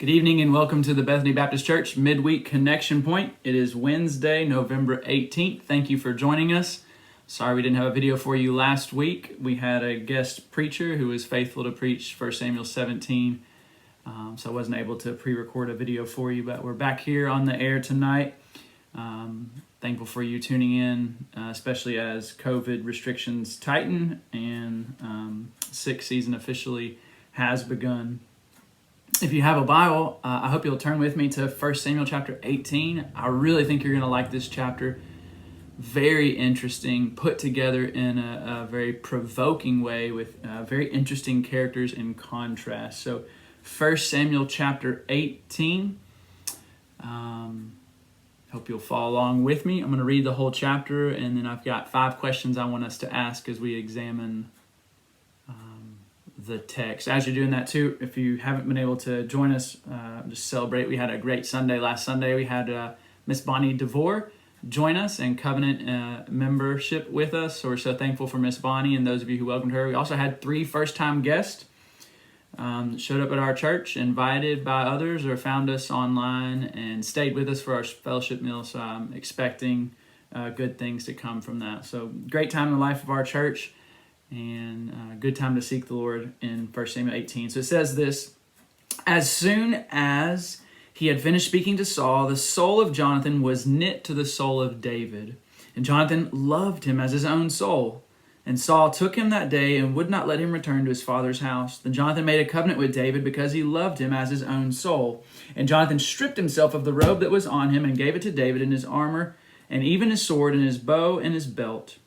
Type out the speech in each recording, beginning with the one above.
Good evening and welcome to the Bethany Baptist Church Midweek Connection Point. It is Wednesday, November 18th. Thank you for joining us. Sorry we didn't have a video for you last week. We had a guest preacher who was faithful to preach 1 Samuel 17, so I wasn't able to pre-record a video for you, but we're back here on the air tonight. Thankful for you tuning in, especially as COVID restrictions tighten and sixth season officially has begun. If you have a Bible, I hope you'll turn with me to 1 Samuel chapter 18. I really think you're going to like this chapter. Very interesting, put together in a very provoking way with very interesting characters in contrast. So 1 Samuel chapter 18. Hope you'll follow along with me. I'm going to read the whole chapter, and then I've got 5 questions I want us to ask as we examine the text. As you're doing that too, if you haven't been able to join us, just celebrate. We had a great Sunday last Sunday. We had Miss Bonnie DeVore join us and covenant membership with us. So we're so thankful for Miss Bonnie and those of you who welcomed her. We also had 3 first-time guests showed up at our church, invited by others or found us online and stayed with us for our fellowship meal. So I'm expecting good things to come from that. So great time in the life of our church. And good time to seek the Lord in 1 Samuel 18. So it says this: as soon as he had finished speaking to Saul, the soul of Jonathan was knit to the soul of David. And Jonathan loved him as his own soul. And Saul took him that day and would not let him return to his father's house. Then Jonathan made a covenant with David because he loved him as his own soul. And Jonathan stripped himself of the robe that was on him and gave it to David and his armor, and even his sword and his bow and his belt.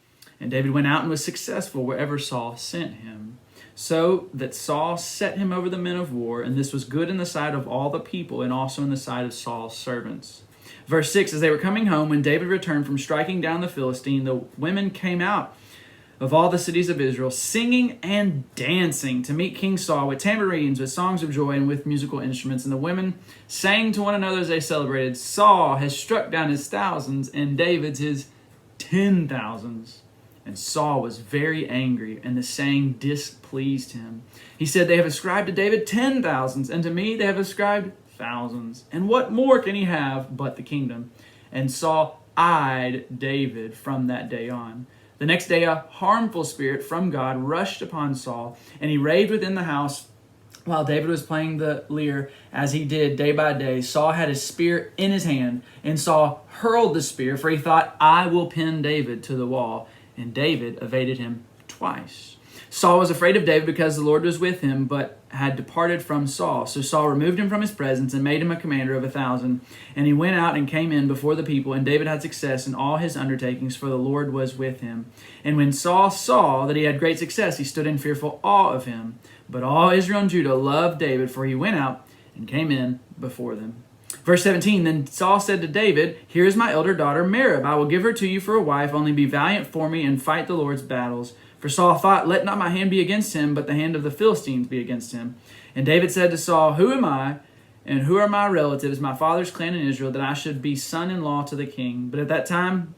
And David went out and was successful wherever Saul sent him. So that Saul set him over the men of war, and this was good in the sight of all the people and also in the sight of Saul's servants. Verse 6, as they were coming home, when David returned from striking down the Philistine, the women came out of all the cities of Israel, singing and dancing to meet King Saul with tambourines, with songs of joy, and with musical instruments. And the women sang to one another as they celebrated, Saul has struck down his thousands, and David's his 10,000s. And Saul was very angry, and the saying displeased him. He said, they have ascribed to David 10,000s, and to me they have ascribed thousands. And what more can he have but the kingdom? And Saul eyed David from that day on. The next day a harmful spirit from God rushed upon Saul, and he raved within the house while David was playing the lyre, as he did day by day. Saul had his spear in his hand, and Saul hurled the spear, for he thought, I will pin David to the wall. And David evaded him twice. Saul was afraid of David because the Lord was with him, but had departed from Saul. So Saul removed him from his presence and made him a commander of 1,000. And he went out and came in before the people, and David had success in all his undertakings, for the Lord was with him. And when Saul saw that he had great success, he stood in fearful awe of him. But all Israel and Judah loved David, for he went out and came in before them. Verse 17, then Saul said to David, here is my elder daughter Merab. I will give her to you for a wife. Only be valiant for me and fight the Lord's battles. For Saul thought, let not my hand be against him, but the hand of the Philistines be against him. And David said to Saul, who am I, and who are my relatives, my father's clan in Israel, that I should be son-in-law to the king? But at that time,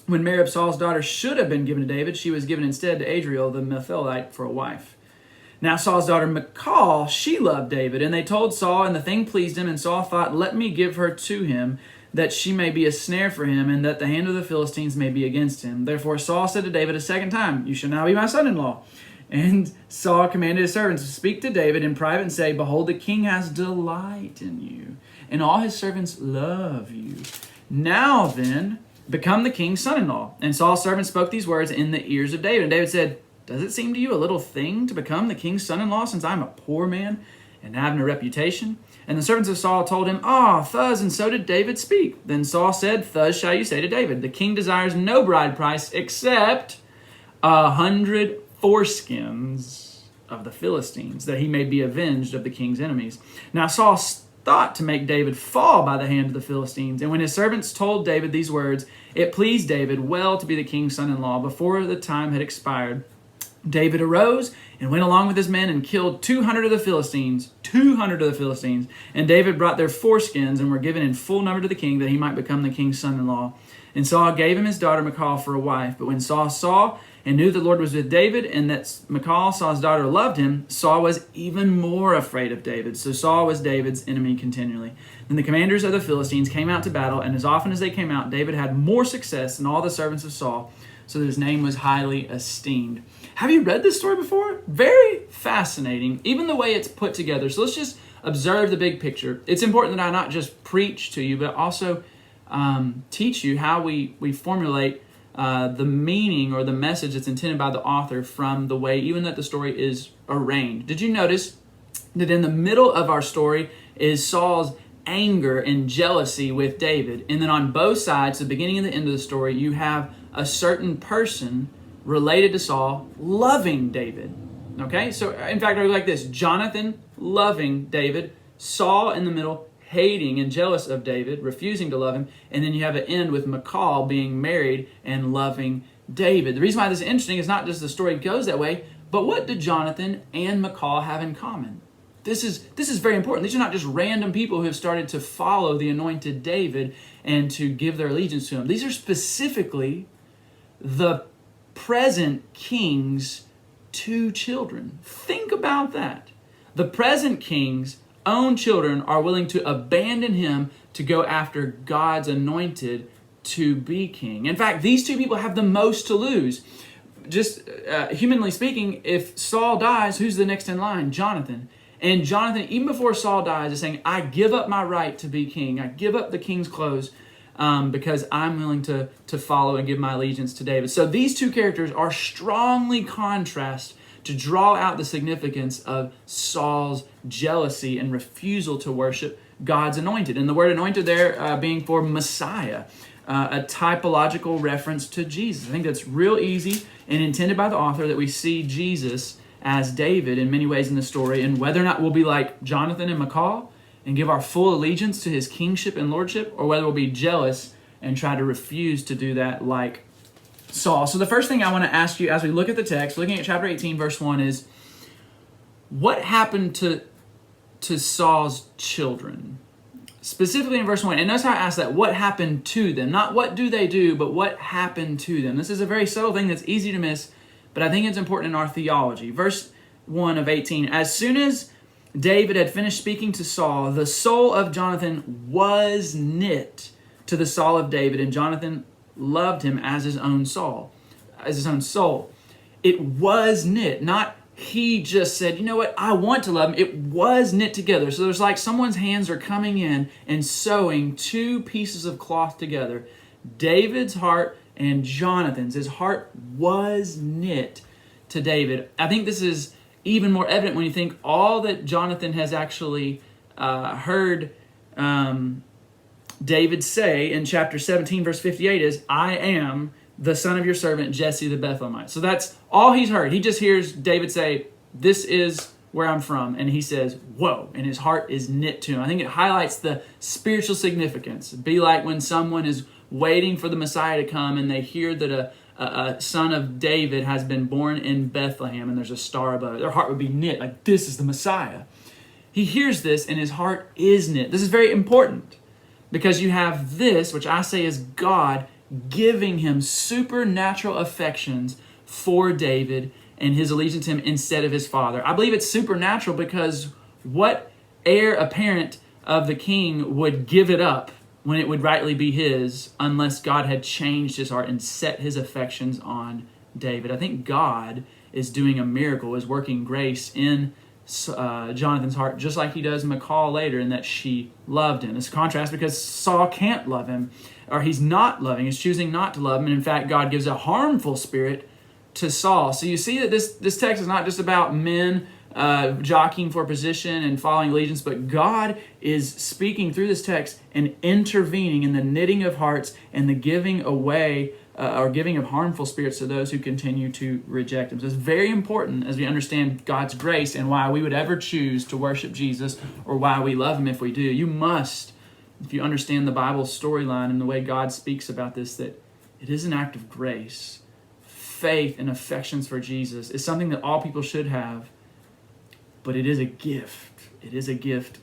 when Merab, Saul's daughter, should have been given to David, she was given instead to Adriel the Methelite for a wife. Now Saul's daughter Michal, she loved David, and they told Saul, and the thing pleased him, and Saul thought, let me give her to him, that she may be a snare for him, and that the hand of the Philistines may be against him. Therefore Saul said to David a second time, you shall now be my son-in-law. And Saul commanded his servants to speak to David in private and say, behold, the king has delight in you, and all his servants love you. Now then, become the king's son-in-law. And Saul's servants spoke these words in the ears of David. And David said, does it seem to you a little thing to become the king's son-in-law, since I'm a poor man and have no reputation? And the servants of Saul told him, thus and so did David speak. Then Saul said, thus shall you say to David, the king desires no bride price except 100 foreskins of the Philistines, that he may be avenged of the king's enemies. Now Saul thought to make David fall by the hand of the Philistines. And when his servants told David these words, it pleased David well to be the king's son-in-law before the time had expired. David arose and went along with his men and killed 200 of the Philistines. And David brought their foreskins and were given in full number to the king, that he might become the king's son-in-law. And Saul gave him his daughter Michal for a wife. But when Saul saw and knew the Lord was with David, and that Michal, Saul's daughter, loved him, Saul was even more afraid of David. So Saul was David's enemy continually. Then the commanders of the Philistines came out to battle, and as often as they came out, David had more success than all the servants of Saul, so that his name was highly esteemed. Have you read this story before? Very fascinating, even the way it's put together. So let's just observe the big picture. It's important that I not just preach to you, but also teach you how we formulate the meaning or the message that's intended by the author from the way even that the story is arranged. Did you notice that in the middle of our story is Saul's anger and jealousy with David? And then on both sides, the beginning and the end of the story, you have a certain person related to Saul loving David. Okay, so in fact, I go like this: Jonathan loving David, Saul in the middle hating and jealous of David, refusing to love him, and then you have an end with Michal being married and loving David. The reason why this is interesting is not just the story goes that way, but what did Jonathan and Michal have in common? This is very important. These are not just random people who have started to follow the anointed David and to give their allegiance to him. These are specifically the present king's two children. Think about that. The present king's own children are willing to abandon him to go after God's anointed to be king. In fact, these two people have the most to lose. Just humanly speaking, if Saul dies, who's the next in line? Jonathan. And Jonathan, even before Saul dies, is saying, I give up my right to be king. I give up the king's clothes because I'm willing to follow and give my allegiance to David. So these two characters are strongly contrast to draw out the significance of Saul's jealousy and refusal to worship God's anointed. And the word anointed there being for Messiah, a typological reference to Jesus. I think that's real easy and intended by the author that we see Jesus as David in many ways in the story, and whether or not we'll be like Jonathan and Michal and give our full allegiance to his kingship and lordship, or whether we'll be jealous and try to refuse to do that like Saul. So the first thing I want to ask you as we look at the text, looking at chapter 18, verse 1, is what happened to Saul's children? Specifically in verse 1, and notice how I asked that, what happened to them? Not what do they do, but what happened to them? This is a very subtle thing that's easy to miss, but I think it's important in our theology. Verse 1 of 18, as soon as David had finished speaking to Saul, the soul of Jonathan was knit to the soul of David, and Jonathan loved him as his own soul. It was knit, not he just said, you know what, I want to love him. It was knit together. So there's like someone's hands are coming in and sewing two pieces of cloth together. David's heart and Jonathan's. His heart was knit to David. I think this is even more evident when you think all that Jonathan has actually heard David say in chapter 17, verse 58 is, I am the son of your servant Jesse the Bethlehemite. So that's all he's heard. He just hears David say, this is where I'm from. And he says, whoa, and his heart is knit to him. I think it highlights the spiritual significance. It'd be like when someone is waiting for the Messiah to come and they hear that a son of David has been born in Bethlehem and there's a star above it. Their heart would be knit, like this is the Messiah. He hears this and his heart is knit. This is very important because you have this, which I say is God giving him supernatural affections for David and his allegiance to him instead of his father. I believe it's supernatural because what heir apparent of the king would give it up when it would rightly be his unless God had changed his heart and set his affections on David? I think God is doing a miracle, is working grace in Jonathan's heart, just like he does Michal later, in that she loved him. It's a contrast because Saul can't love him, or he's not loving, he's choosing not to love him, and in fact, God gives a harmful spirit to Saul. So you see that this text is not just about men jockeying for position and following allegiance, but God is speaking through this text and intervening in the knitting of hearts and the giving away or giving of harmful spirits to those who continue to reject him. So it's very important as we understand God's grace and why we would ever choose to worship Jesus or why we love him if we do. You must, if you understand the Bible storyline and the way God speaks about this, that it is an act of grace. Faith and affections for Jesus is something that all people should have, but it is a gift. It is a gift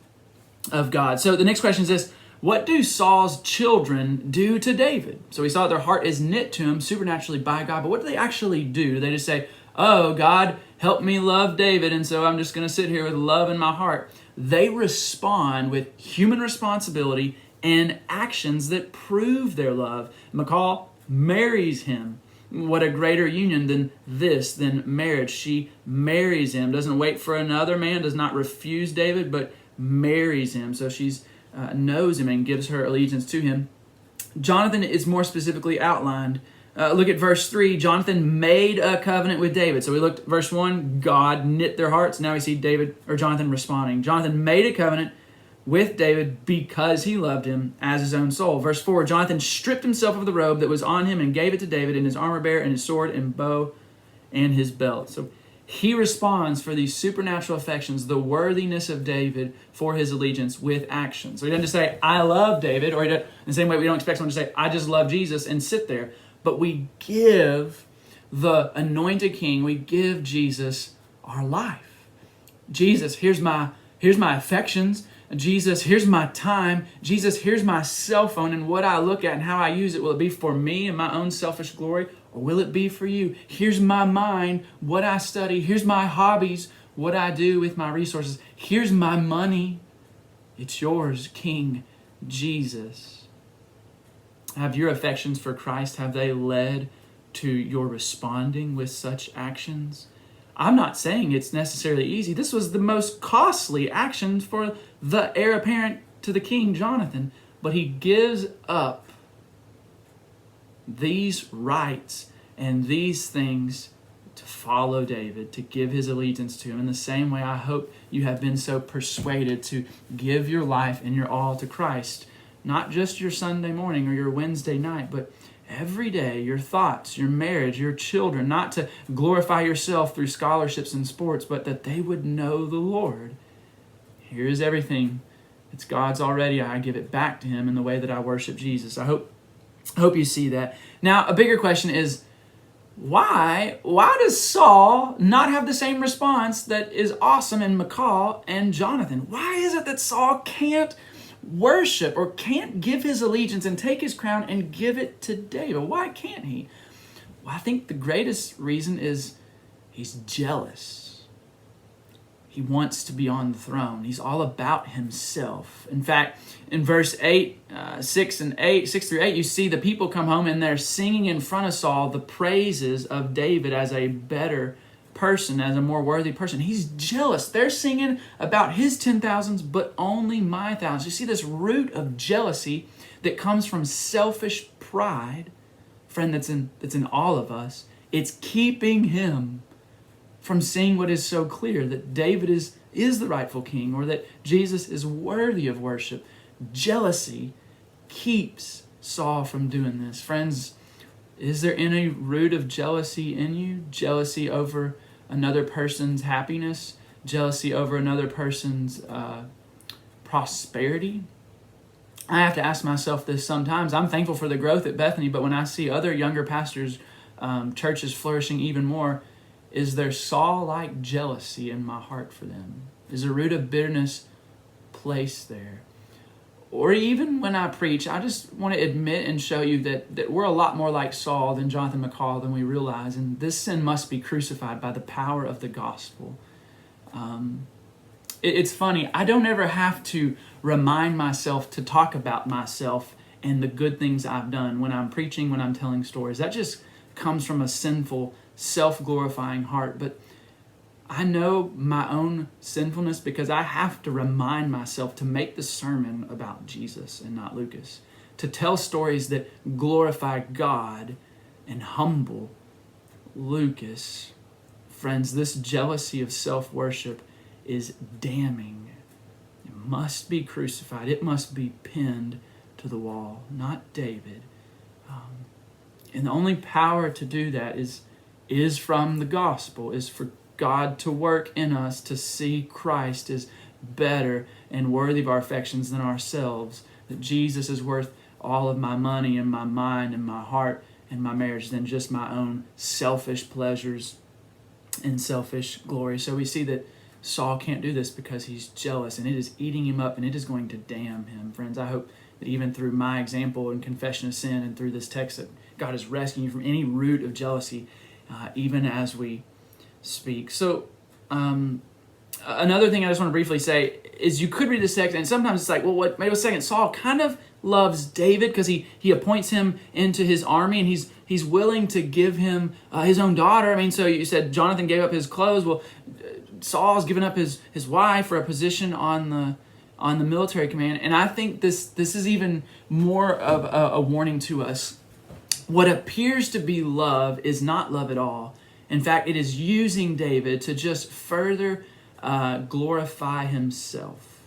of God. So the next question is this: What do Saul's children do to David? So we saw that their heart is knit to him supernaturally by God, but what do they actually do? Do they just say, oh, God, help me love David, and so I'm just going to sit here with love in my heart? They respond with human responsibility and actions that prove their love. Michal marries him. What a greater union than marriage. She marries him, doesn't wait for another man, does not refuse David, but marries him. So she's knows him and gives her allegiance to him. Jonathan is more specifically outlined. Look at verse 3. Jonathan made a covenant with David. So we looked at verse 1, God knit their hearts. Now we see Jonathan responding. Jonathan made a covenant with David because he loved him as his own soul. Verse 4, Jonathan stripped himself of the robe that was on him and gave it to David, and his armor bearer, and his sword, and bow, and his belt. So he responds for these supernatural affections, the worthiness of David for his allegiance with action. So he doesn't just say, I love David, or in the same way we don't expect someone to say, I just love Jesus and sit there. But we give the anointed king, we give Jesus our life. Jesus, here's my affections. Jesus, here's my time. Jesus, here's my cell phone, and what I look at and how I use it. Will it be for me and my own selfish glory, or will it be for you? Here's my mind, what I study. Here's my hobbies, what I do with my resources. Here's my money. It's yours, King Jesus. Have your affections for Christ, have they led to your responding with such actions? I'm not saying it's necessarily easy. This was the most costly action for the heir apparent to the king, Jonathan. But he gives up these rights and these things to follow David, to give his allegiance to him. In the same way, I hope you have been so persuaded to give your life and your all to Christ. Not just your Sunday morning or your Wednesday night, but every day, your thoughts, your marriage, your children, not to glorify yourself through scholarships and sports, but that they would know the Lord. Here's everything. It's God's already. I give it back to him in the way that I worship Jesus. I hope you see that. Now, a bigger question is, why does Saul not have the same response that is awesome in Michal and Jonathan? Why is it that Saul can't worship or can't give his allegiance and take his crown and give it to David? Why can't he? Well, I think the greatest reason is he's jealous. He wants to be on the throne. He's all about himself. In fact, in verse 6 through 8, you see the people come home and they're singing in front of Saul the praises of David as a better person, as a more worthy person. He's jealous. They're singing about his 10,000s, but only my thousands. You see this root of jealousy that comes from selfish pride, friend, that's in all of us. It's keeping him from seeing what is so clear, that David is the rightful king, or that Jesus is worthy of worship. Jealousy keeps Saul from doing this. Friends, is there any root of jealousy in you? Jealousy over another person's happiness? Jealousy over another person's prosperity? I have to ask myself this sometimes. I'm thankful for the growth at Bethany, but when I see other younger pastors, churches flourishing even more, is there Saul-like jealousy in my heart for them? Is a root of bitterness placed there? Or even when I preach, I just want to admit and show you that we're a lot more like Saul than Jonathan Michal than we realize. And this sin must be crucified by the power of the gospel. It's funny. I don't ever have to remind myself to talk about myself and the good things I've done when I'm preaching, when I'm telling stories. That just comes from a sinful, self-glorifying heart. But I know my own sinfulness because I have to remind myself to make the sermon about Jesus and not Lucas, to tell stories that glorify God and humble Lucas. Friends, this jealousy of self-worship is damning. It must be crucified. It must be pinned to the wall, not David. And the only power to do that is from the gospel, is for God to work in us to see Christ as better and worthy of our affections than ourselves, that Jesus is worth all of my money and my mind and my heart and my marriage than just my own selfish pleasures and selfish glory. So we see that Saul can't do this because he's jealous, and it is eating him up, and it is going to damn him. Friends, I hope that even through my example and confession of sin and through this text that God is rescuing you from any root of jealousy, even as we speak. So another thing I just want to briefly say is you could read this text, and sometimes it's like, well, wait a second, Saul kind of loves David because he appoints him into his army, and he's willing to give him his own daughter. I mean, so you said Jonathan gave up his clothes. Well, Saul's given up his wife for a position on the military command, and I think this is even more of a warning to us. What appears to be love is not love at all. In fact, it is using David to just further glorify himself.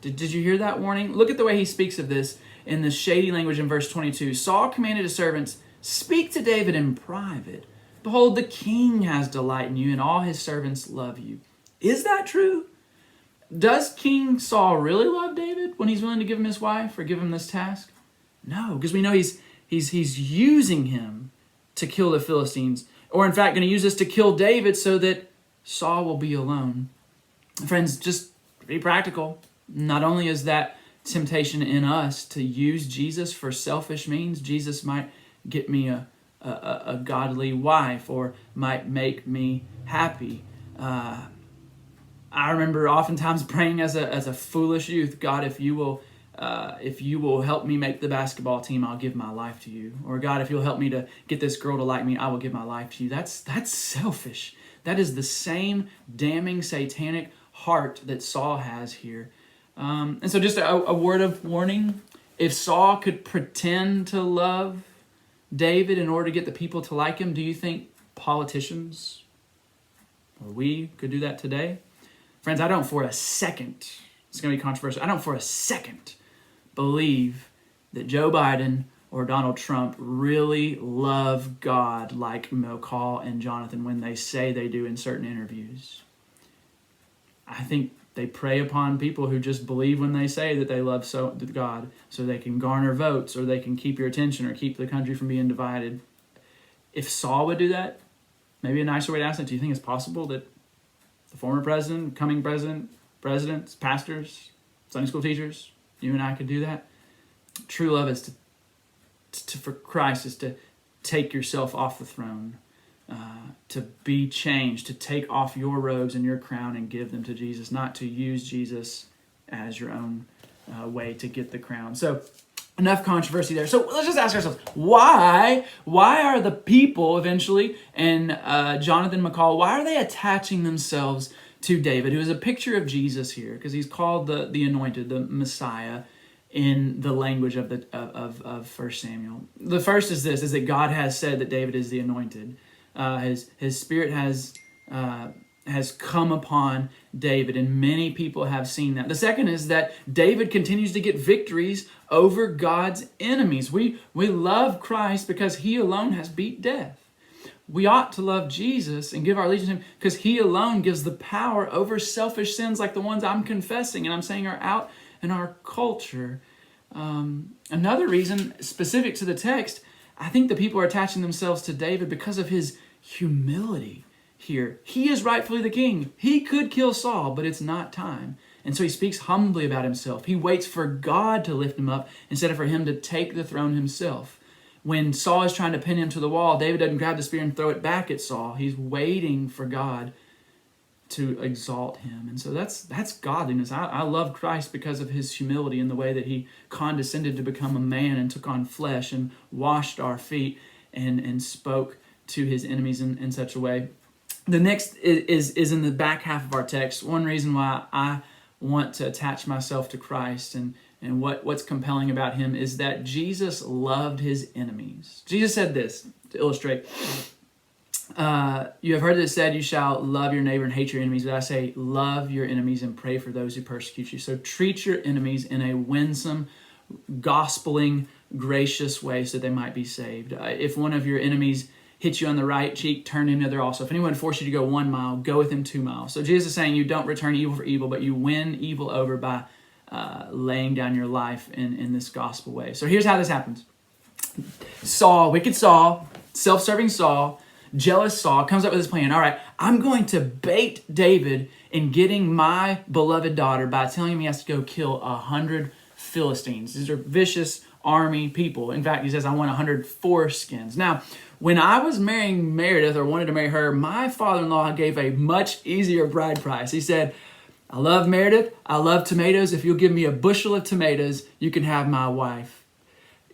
Did you hear that warning? Look at the way he speaks of this in the shady language in verse 22. Saul commanded his servants, "Speak to David in private. Behold, the king has delight in you, and all his servants love you." Is that true? Does King Saul really love David when he's willing to give him his wife or give him this task? No, because we know he's using him to kill the Philistines, or in fact going to use this to kill David so that Saul will be alone. Friends, just be practical. Not only is that temptation in us to use Jesus for selfish means, Jesus might get me a godly wife or might make me happy. I remember oftentimes praying as a foolish youth, God, if you will help me make the basketball team, I'll give my life to you. Or God, if you'll help me to get this girl to like me, I will give my life to you. That's selfish. That is the same damning satanic heart that Saul has here. And so just a word of warning. If Saul could pretend to love David in order to get the people to like him, do you think politicians or we could do that today? Friends, I don't for a second, it's going to be controversial, I don't for a second believe that Joe Biden or Donald Trump really love God like Michal and Jonathan when they say they do in certain interviews. I think they prey upon people who just believe when they say that they love God so they can garner votes or they can keep your attention or keep the country from being divided. If Saul would do that, maybe a nicer way to ask it, do you think it's possible that the former president, coming president, presidents, pastors, Sunday school teachers, you and I could do that? True love is to for Christ is to take yourself off the throne, to be changed, to take off your robes and your crown and give them to Jesus, not to use Jesus as your own way to get the crown. So enough controversy there. So let's just ask ourselves, why are the people eventually, and Jonathan Michal, why are they attaching themselves to David, who is a picture of Jesus here, because he's called the anointed, the Messiah, in the language of 1 Samuel. The first is this, is that God has said that David is the anointed. His spirit has come upon David, and many people have seen that. The second is that David continues to get victories over God's enemies. We love Christ because he alone has beat death. We ought to love Jesus and give our allegiance to him because he alone gives the power over selfish sins like the ones I'm confessing and I'm saying are out in our culture. Another reason specific to the text, I think the people are attaching themselves to David because of his humility here. He is rightfully the king. He could kill Saul, but it's not time. And so he speaks humbly about himself. He waits for God to lift him up instead of for him to take the throne himself. When Saul is trying to pin him to the wall, David doesn't grab the spear and throw it back at Saul. He's waiting for God to exalt him. And so that's godliness. I love Christ because of his humility and the way that he condescended to become a man and took on flesh and washed our feet and spoke to his enemies in such a way. The next is in the back half of our text. One reason why I want to attach myself to Christ and what's compelling about him is that Jesus loved his enemies. Jesus said this, to illustrate, you have heard it said, you shall love your neighbor and hate your enemies, but I say, love your enemies and pray for those who persecute you. So treat your enemies in a winsome, gospeling, gracious way so they might be saved. If one of your enemies hits you on the right cheek, turn him the other also. If anyone forces you to go 1 mile, go with him 2 miles. So Jesus is saying you don't return evil for evil, but you win evil over by laying down your life in this gospel way. So here's how this happens. Saul, wicked Saul, self-serving Saul, jealous Saul comes up with this plan. All right, I'm going to bait David in getting my beloved daughter by telling him he has to go kill 100 Philistines. These are vicious army people. In fact, he says, I want 100 foreskins. Now, when I was marrying Meredith, or wanted to marry her, my father-in-law gave a much easier bride price. He said, I love Meredith. I love tomatoes. If you'll give me a bushel of tomatoes, you can have my wife.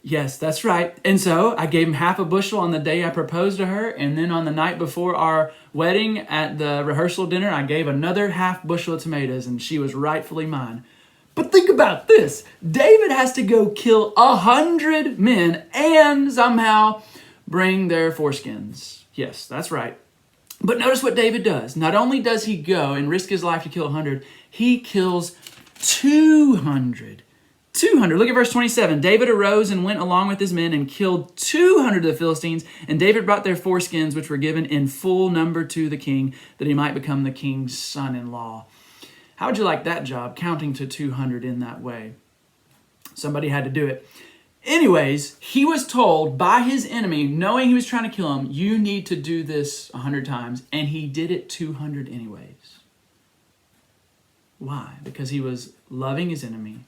Yes, that's right. And so I gave him half a bushel on the day I proposed to her. And then on the night before our wedding at the rehearsal dinner, I gave another half bushel of tomatoes, and she was rightfully mine. But think about this. David has to go kill 100 men and somehow bring their foreskins. Yes, that's right. But notice what David does. Not only does he go and risk his life to kill 100, he kills 200. 200. Look at verse 27. David arose and went along with his men and killed 200 of the Philistines, and David brought their foreskins, which were given in full number to the king, that he might become the king's son-in-law. How would you like that job, counting to 200 in that way? Somebody had to do it. Anyways, he was told by his enemy, knowing he was trying to kill him, you need to do this 100 times, and he did it 200 anyways. Why? Because he was loving his enemy,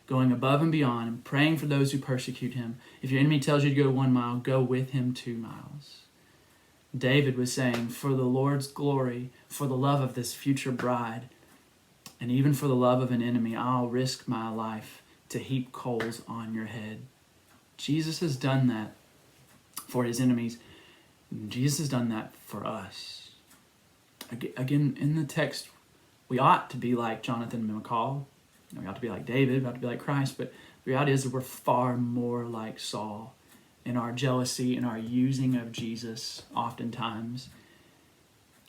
going above and beyond, and praying for those who persecute him. If your enemy tells you to go 1 mile, go with him 2 miles. David was saying, for the Lord's glory, for the love of this future bride, and even for the love of an enemy, I'll risk my life to heap coals on your head. Jesus has done that for his enemies. Jesus has done that for us. Again, in the text, we ought to be like Jonathan McCall. We ought to be like David. We ought to be like Christ. But the reality is that we're far more like Saul in our jealousy and our using of Jesus oftentimes.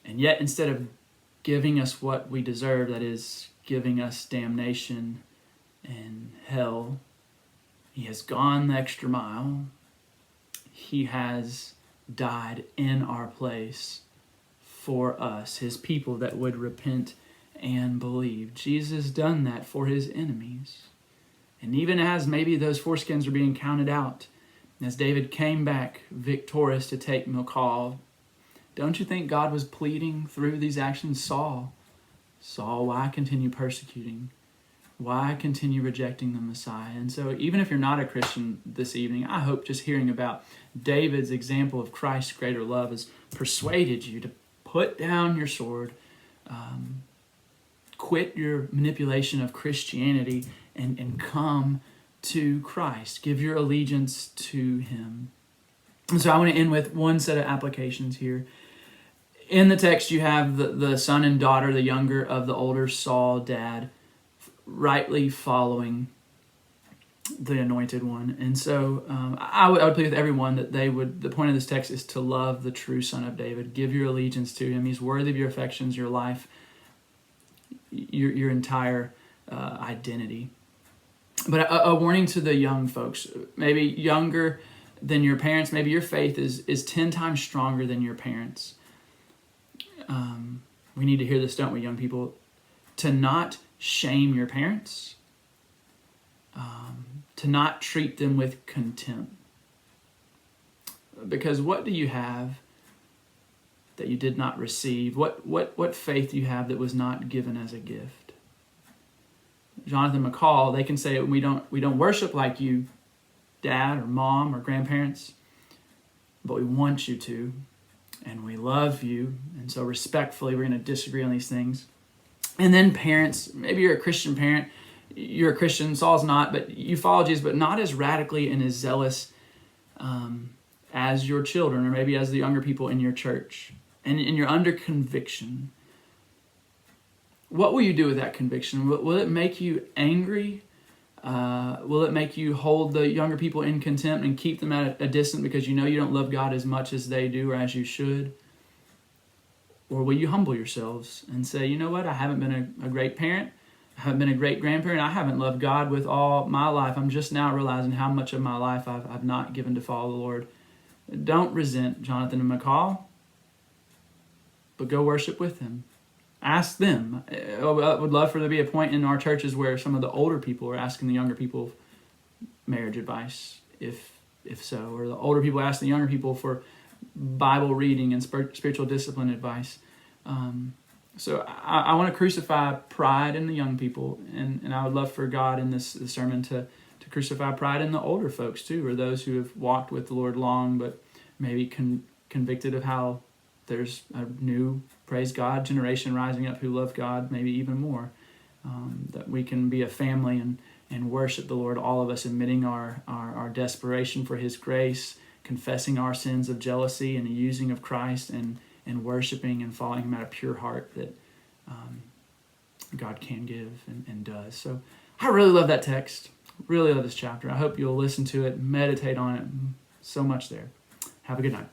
And yet, instead of giving us what we deserve, that is, giving us damnation and hell, he has gone the extra mile. He has died in our place for us, his people that would repent and believe. Jesus has done that for his enemies. And even as maybe those foreskins are being counted out, as David came back victorious to take Michal, don't you think God was pleading through these actions? Saul, why continue persecuting? Why continue rejecting the Messiah? And so even if you're not a Christian this evening, I hope just hearing about David's example of Christ's greater love has persuaded you to put down your sword, quit your manipulation of Christianity, and come to Christ. Give your allegiance to him. And so I want to end with one set of applications here. In the text, you have the son and daughter, the younger of the older Saul dad, rightly following the anointed one. And so I would plead with everyone that the point of this text is to love the true Son of David. Give your allegiance to him. He's worthy of your affections, your life, your entire identity. But a warning to the young folks, maybe younger than your parents, maybe your faith is 10 times stronger than your parents. We need to hear this, don't we, young people? To not shame your parents, to not treat them with contempt. Because what do you have that you did not receive? What faith do you have that was not given as a gift? Jonathan McCall, they can say we don't worship like you, dad or mom or grandparents, but we want you to, and we love you, and so respectfully we're going to disagree on these things. And then parents, maybe you're a Christian parent, you're a Christian, Saul's not, but you follow Jesus, but not as radically and as zealous as your children, or maybe as the younger people in your church, and you're under conviction. What will you do with that conviction? Will it make you angry? Will it make you hold the younger people in contempt and keep them at a distance because you know you don't love God as much as they do or as you should? Or will you humble yourselves and say, you know what, I haven't been a great parent, I haven't been a great grandparent, I haven't loved God with all my life. I'm just now realizing how much of my life I've not given to follow the Lord. Don't resent Jonathan and McCall, but go worship with them. Ask them. I would love for there to be a point in our churches where some of the older people are asking the younger people marriage advice, if so, or the older people ask the younger people for Bible reading and spiritual discipline advice. So I want to crucify pride in the young people, and I would love for God in this sermon to crucify pride in the older folks too, or those who have walked with the Lord long, but maybe convicted of how there's a new, praise God, generation rising up who love God maybe even more. That we can be a family and worship the Lord, all of us admitting our desperation for His grace, confessing our sins of jealousy and the using of Christ, and worshiping and following Him out of pure heart that God can give and does. So I really love that text. Really love this chapter. I hope you'll listen to it, meditate on it. So much there. Have a good night.